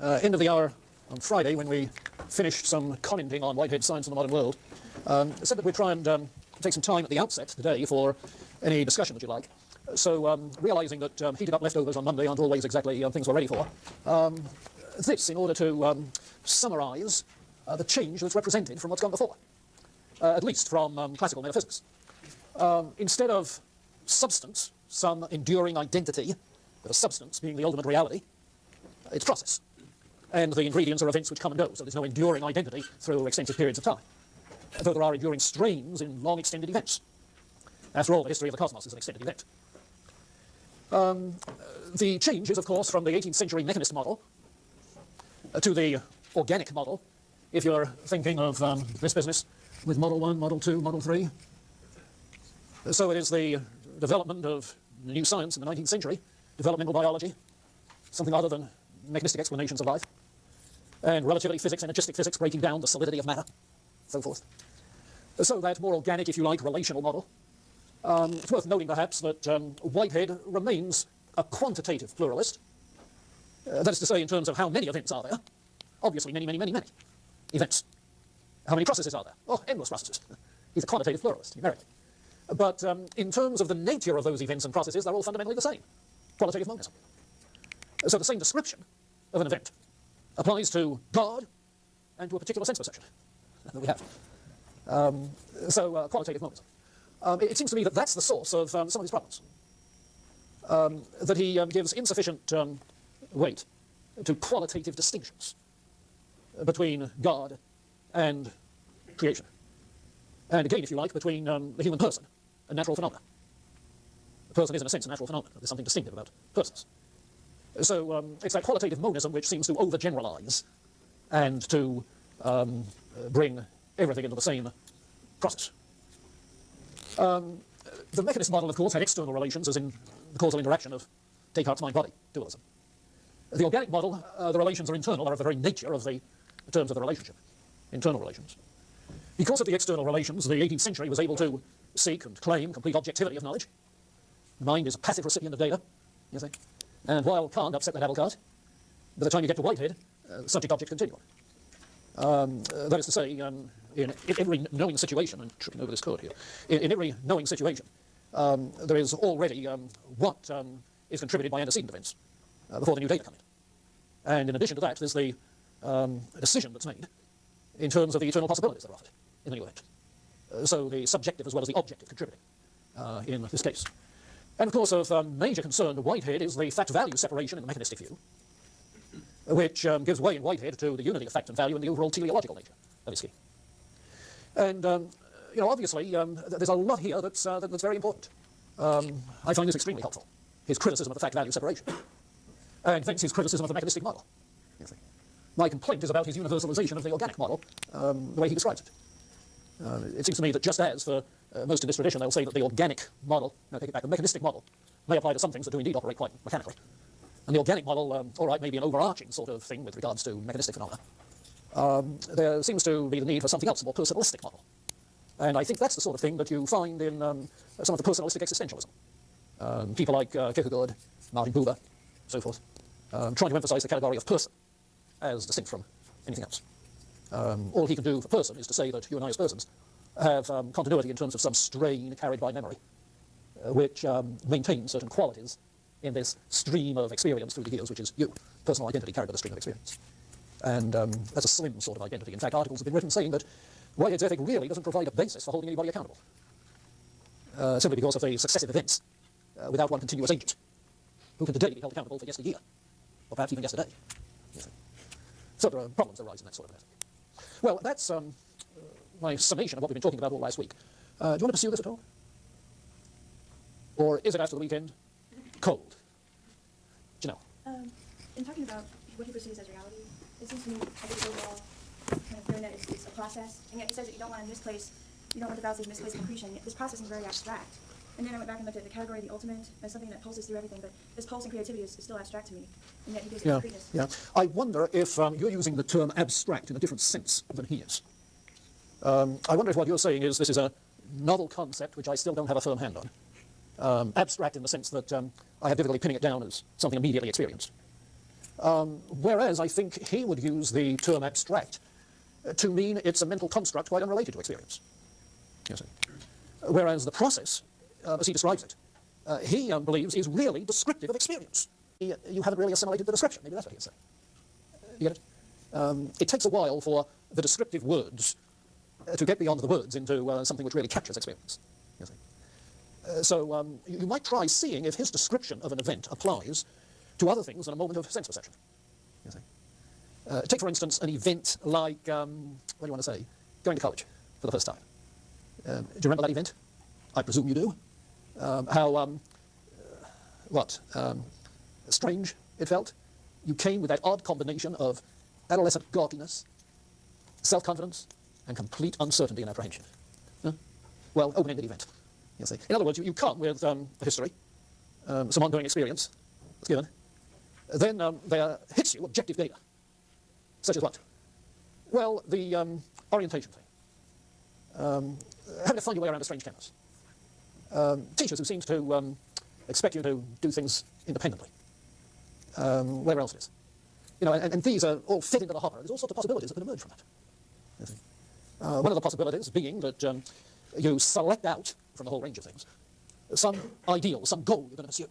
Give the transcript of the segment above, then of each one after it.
end of the hour on Friday, when we finished some commenting on Whitehead's Science in the Modern World, said that we'd try and take some time at the outset today for any discussion that you like. So, realizing that heated up leftovers on Monday aren't always exactly things we're ready for, this in order to summarize the change that's represented from what's gone before, at least from classical metaphysics. Instead of substance, some enduring identity, the substance being the ultimate reality, it's process. And the ingredients are events which come and go, so there's no enduring identity through extensive periods of time, though there are enduring strains in long extended events. After all, the history of the cosmos is an extended event. The change is, of course, from the 18th century mechanist model to the organic model, if you're thinking of this business with Model 1, Model 2, Model 3. So it is the development of new science in the 19th century, developmental biology, something other than mechanistic explanations of life, and relativity physics, energistic physics, breaking down the solidity of matter, so forth. So that more organic, if you like, relational model. It's worth noting, perhaps, that Whitehead remains a quantitative pluralist. That is to say, in terms of how many events are there. Obviously, many, many, many, many events. How many processes are there? Oh, endless processes. He's a quantitative pluralist, numerically. But in terms of the nature of those events and processes, they're all fundamentally the same. Qualitative monism. So the same description of an event applies to God and to a particular sense perception that we have. Qualitative monism. It seems to me that that's the source of some of his problems. That he gives insufficient weight to qualitative distinctions between God and creation. And again, if you like, between the human person and natural phenomena. The person is, in a sense, a natural phenomenon. There's something distinctive about persons. So it's that qualitative monism which seems to overgeneralize and to bring everything into the same process. The mechanist model, of course, had external relations, as in the causal interaction of Descartes' mind-body dualism. The organic model, the relations are internal, are of the very nature of the terms of the relationship, internal relations. Because of the external relations, the 18th century was able to seek and claim complete objectivity of knowledge. The mind is a passive recipient of data, you see. And while Kant upset that apple cart, by the time you get to Whitehead, subject-object continuum. That is to say, in every knowing situation, and tripping over this code here, in every knowing situation, there is already what is contributed by antecedent events before the new data come in. And in addition to that, there's the decision that's made in terms of the eternal possibilities that are offered in the new event. So the subjective as well as the objective contributing in this case. And of course, of major concern to Whitehead is the fact-value separation in the mechanistic view, which gives way in Whitehead to the unity of fact and value and the overall teleological nature of his scheme. And, you know, obviously, there's a lot here that's very important. I find this extremely helpful, his criticism of the fact-value separation, and thence his criticism of the mechanistic model. My complaint is about his universalization of the organic model, the way he describes it. It seems to me that just as for most in this tradition, they'll say that the organic model, no, take it back, the mechanistic model, may apply to some things that do indeed operate quite mechanically. And the organic model, all right, may be an overarching sort of thing with regards to mechanistic phenomena. There seems to be the need for something else, a more personalistic model. And I think that's the sort of thing that you find in some of the personalistic existentialism. People like Kierkegaard, Martin Buber, so forth, trying to emphasize the category of person as distinct from anything else. All he can do for person is to say that you and I as persons have continuity in terms of some strain carried by memory, which maintains certain qualities in this stream of experience through the years, which is you, personal identity carried by the stream of experience. And that's a slim sort of identity. In fact, articles have been written saying that Whitehead's ethic really doesn't provide a basis for holding anybody accountable, simply because of the successive events without one continuous agent, who can today be held accountable for yesteryear, or perhaps even yesterday. So there are problems that arise in that sort of ethic. Well, that's my summation of what we've been talking about all last week. Do you want to pursue this at all? Or is it after the weekend cold? Janelle? In talking about what he perceives as reality, it seems to me, I think overall, kind of known that it's a process, and yet he says that you don't want to misplace, you don't want the fallacy of misplaced concretion. This process is very abstract. And then I went back and looked at the category of the ultimate as something that pulses through everything, but this pulse and creativity is still abstract to me, and yet he gives it concreteness. Yeah. I wonder if you're using the term abstract in a different sense than he is. I wonder if what you're saying is this is a novel concept which I still don't have a firm hand on. Abstract in the sense that I have difficulty pinning it down as something immediately experienced. Whereas I think he would use the term abstract to mean it's a mental construct quite unrelated to experience. You see. Whereas the process, as he describes it, he believes is really descriptive of experience. You haven't really assimilated the description. Maybe that's what he would say. You get it? It takes a while for the descriptive words to get beyond the words into something which really captures experience. You see. So you might try seeing if his description of an event applies to other things than a moment of sense perception. You see. Take, for instance, an event like, what do you want to say, going to college for the first time. Do you remember that event? I presume you do. How strange it felt. You came with that odd combination of adolescent gawkiness, self-confidence, and complete uncertainty and apprehension. Huh? Well, open-ended event. You see. In other words, you come with a history, some ongoing experience that's given. Then there hits you objective data, such as what? Well, the orientation thing. Having to find your way around a strange canvas. Teachers who seem to expect you to do things independently. Whatever else it is. You know, and these are all fit into the hopper. There's all sorts of possibilities that can emerge from that. You see. One of the possibilities being that you select out from the whole range of things some ideal, some goal you're going to pursue.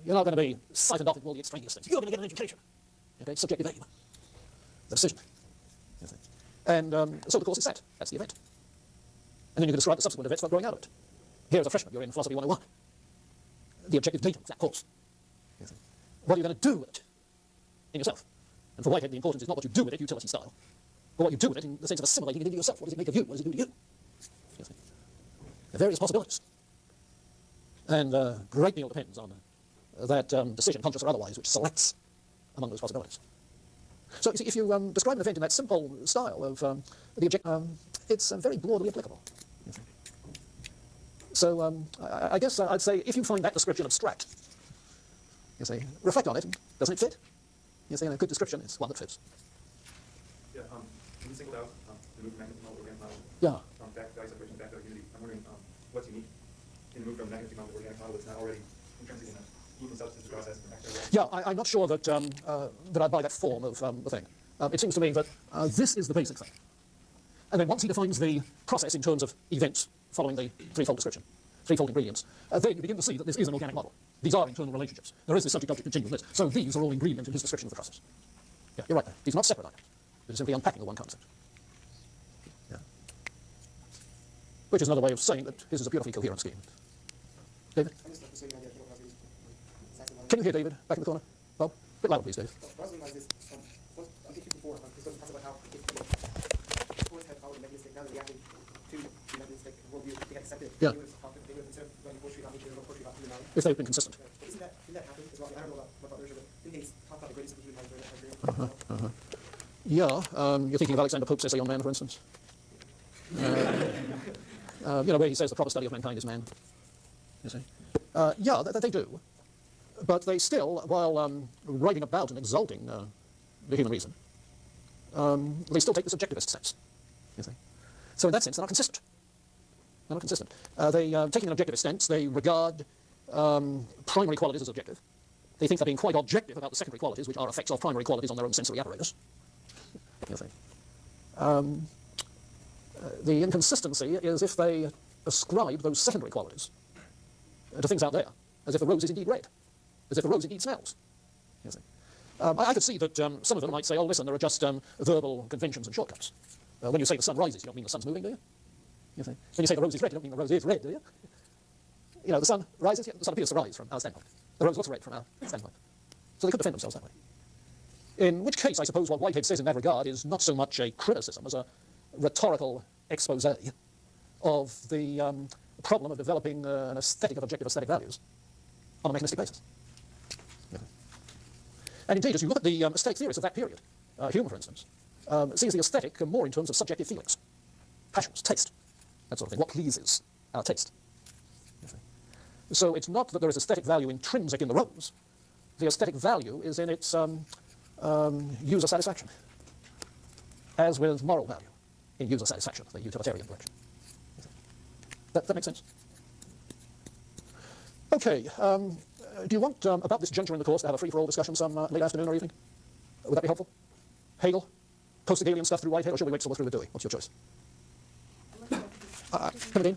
You're not going to be siphoned off into all the extraneous things. You're going to get an education. Okay, subjective aim. The decision. You see. And so the course is set. That's the event. And then you can describe the subsequent events by growing out of it. Here as a freshman, you're in Philosophy 101. The objective data of that course. You see. What are you going to do with it in yourself? And for Whitehead, the importance is not what you do with it, utility style, but what you do with it in the sense of assimilating it into yourself. What does it make of you? What does it do to you? You see. There are various possibilities. And a great deal depends on that decision, conscious or otherwise, which selects among those possibilities. So, you see, if you describe an event in that simple style of the objective, it's very broadly applicable. You see. So, I guess I'd say if you find that description abstract, you see, reflect on it. Doesn't it fit? You see, and a good description is one that fits. Yeah, when you singled out the move from magnetic model to organic model, Yeah. Back to value separation, back to unity, I'm wondering what's unique in the move from magnetic model to organic model that's not already intrinsic in the human substance process. Yeah, I'm not sure that that I buy that form of the thing. It seems to me that this is the basic thing. And then once he defines the process in terms of events following the threefold description, threefold ingredients, then you begin to see that this is an organic model. These are internal relationships. There is this subject-object continuumness. So these are all ingredients in his description of the process. Yeah, you're right there. These are not separate items. They're simply unpacking the one concept. Yeah. Which is another way of saying that his is a beautifully coherent scheme. David? Can you hear David back in the corner? Bob? A bit louder, please, Dave. What I was realizing is, I think before, because it talks about how if Torres had followed the mechanistic, now that reacting to the mechanistic worldview, they had accepted. Yeah. They would instead of running poetry about nature, they wrote poetry about human mind. If they've been consistent. But didn't that happen as well? I don't know about others, but didn't they talk about the greatest of the human mind? Yeah, you're thinking of Alexander Pope's essay on man, for instance. You know, where he says the proper study of mankind is man. You see? Yeah, they do. But they still, while writing about and exalting the human reason, they still take the subjectivist sense. You see? So in that sense, they're not consistent. They're not consistent. Taking an objectivist stance, they regard primary qualities as objective. They think they're being quite objective about the secondary qualities, which are effects of primary qualities on their own sensory apparatus. You see? The inconsistency is if they ascribe those secondary qualities to things out there, as if the rose is indeed red, as if the rose indeed smells. You see? I could see that some of them might say, oh, listen, there are just verbal conventions and shortcuts. When you say the sun rises, you don't mean the sun's moving, do you? You see? When you say the rose is red, you don't mean the rose is red, do you? You know, the sun rises, the sun appears to rise from our standpoint. The rose looks red from our standpoint. So they could defend themselves that way. In which case, I suppose what Whitehead says in that regard is not so much a criticism as a rhetorical expose of the problem of developing an aesthetic of objective aesthetic values on a mechanistic basis. Yeah. And indeed, as you look at the aesthetic theorists of that period, Hume, for instance, sees the aesthetic more in terms of subjective feelings, passions, taste, that sort of thing, what pleases our taste. You see. So it's not that there is aesthetic value intrinsic in the rose. The aesthetic value is in its user satisfaction, as with moral value in user satisfaction, the utilitarian direction. That makes sense? Okay, Do you want, about this juncture in the course, to have a free-for-all discussion some late afternoon or evening? Would that be helpful? Hegel? Post-Hegelian stuff through Whitehead, or shall we wait till we're through with Dewey? What's your choice? Come again?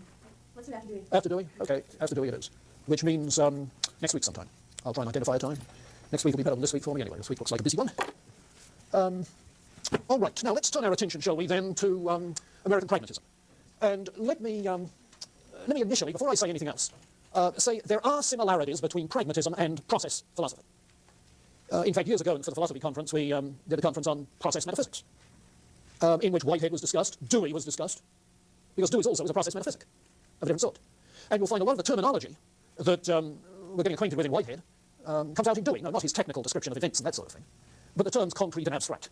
Let's do after Dewey. After Dewey? Okay, after Dewey it is. Which means next week sometime. I'll try and identify a time. Next week will be better than this week for me anyway. This week looks like a busy one. All right, now let's turn our attention, shall we, then, to American pragmatism. And let me initially, before I say anything else, say there are similarities between pragmatism and process philosophy. In fact, years ago for the philosophy conference, we did a conference on process metaphysics, in which Whitehead was discussed, Dewey was discussed, because Dewey also is a process metaphysic of a different sort. And you'll find a lot of the terminology that we're getting acquainted with in Whitehead comes out in Dewey. No, not his technical description of events and that sort of thing, but the terms concrete and abstract.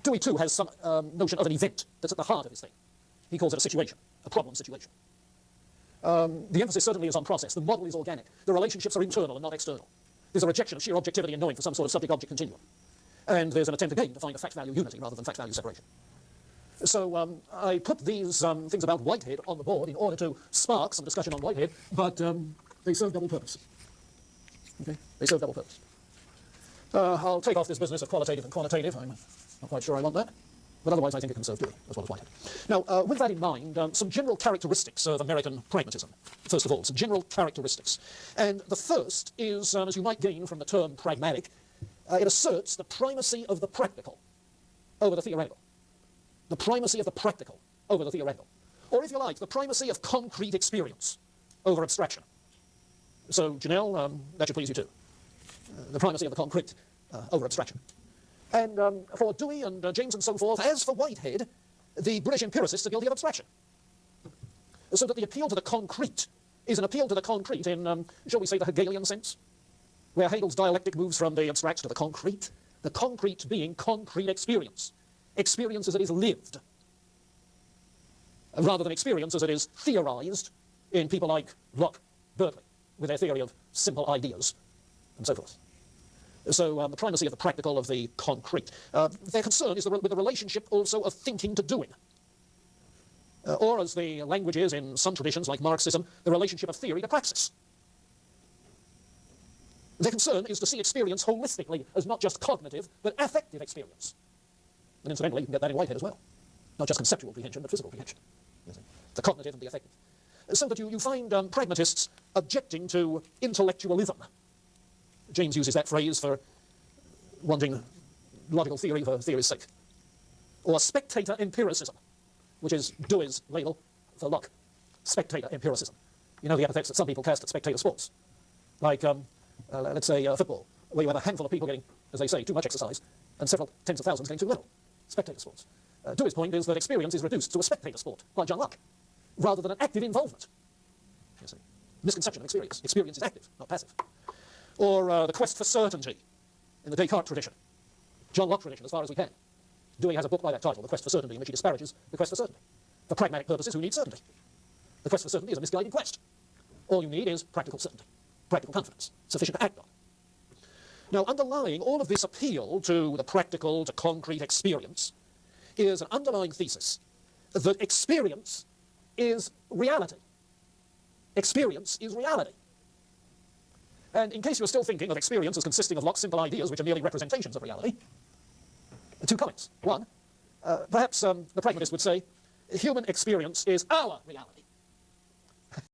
Dewey, too, has some notion of an event that's at the heart of his thing. He calls it a situation, a problem situation. The emphasis certainly is on process. The model is organic. The relationships are internal and not external. There's a rejection of sheer objectivity and knowing for some sort of subject-object continuum. And there's an attempt again to find a fact-value unity rather than fact-value separation. So I put these things about Whitehead on the board in order to spark some discussion on Whitehead, but they serve double purpose. Okay? They serve double purpose. I'll take off this business of qualitative and quantitative. I'm not quite sure I want that. But otherwise, I think it can serve Dewey as well as Whitehead. Now, with that in mind, some general characteristics of American pragmatism. First of all, some general characteristics. And the first is, as you might gain from the term pragmatic, it asserts the primacy of the practical over the theoretical. The primacy of the practical over the theoretical. Or, if you like, the primacy of concrete experience over abstraction. So, Janelle, that should please you too. The primacy of the concrete over abstraction. And for Dewey and James and so forth, as for Whitehead, the British empiricists are guilty of abstraction. So that the appeal to the concrete is an appeal to the concrete in, shall we say, the Hegelian sense, where Hegel's dialectic moves from the abstract to the concrete being concrete experience, experience as it is lived, rather than experience as it is theorized in people like Locke, Berkeley, with their theory of simple ideas, and so forth. So the primacy of the practical, of the concrete. Their concern is with the relationship also of thinking to doing. Or, as the language is in some traditions like Marxism, the relationship of theory to praxis. Their concern is to see experience holistically as not just cognitive, but affective experience. And incidentally, you can get that in Whitehead as well. Not just conceptual prehension, but physical prehension. The cognitive and the affective. So that you find pragmatists objecting to intellectualism. James uses that phrase for wanting logical theory for theory's sake. Or spectator empiricism, which is Dewey's label for Locke. Spectator empiricism. You know the epithets that some people cast at spectator sports. Like, let's say, football, where you have a handful of people getting, as they say, too much exercise, and several tens of thousands getting too little. Spectator sports. Dewey's point is that experience is reduced to a spectator sport, like John Locke, rather than an active involvement. You see? Misconception of experience. Experience is active, not passive. Or the quest for certainty in the Descartes tradition. John Locke tradition, as far as we can. Dewey has a book by that title, The Quest for Certainty, in which he disparages the quest for certainty. For pragmatic purposes, who needs certainty? The quest for certainty is a misguided quest. All you need is practical certainty, practical confidence, sufficient to act on. Now, underlying all of this appeal to the practical, to concrete experience, is an underlying thesis that experience is reality. Experience is reality. And in case you're still thinking of experience as consisting of Locke's simple ideas, which are merely representations of reality, two comments. One, perhaps the pragmatist would say, human experience is our reality.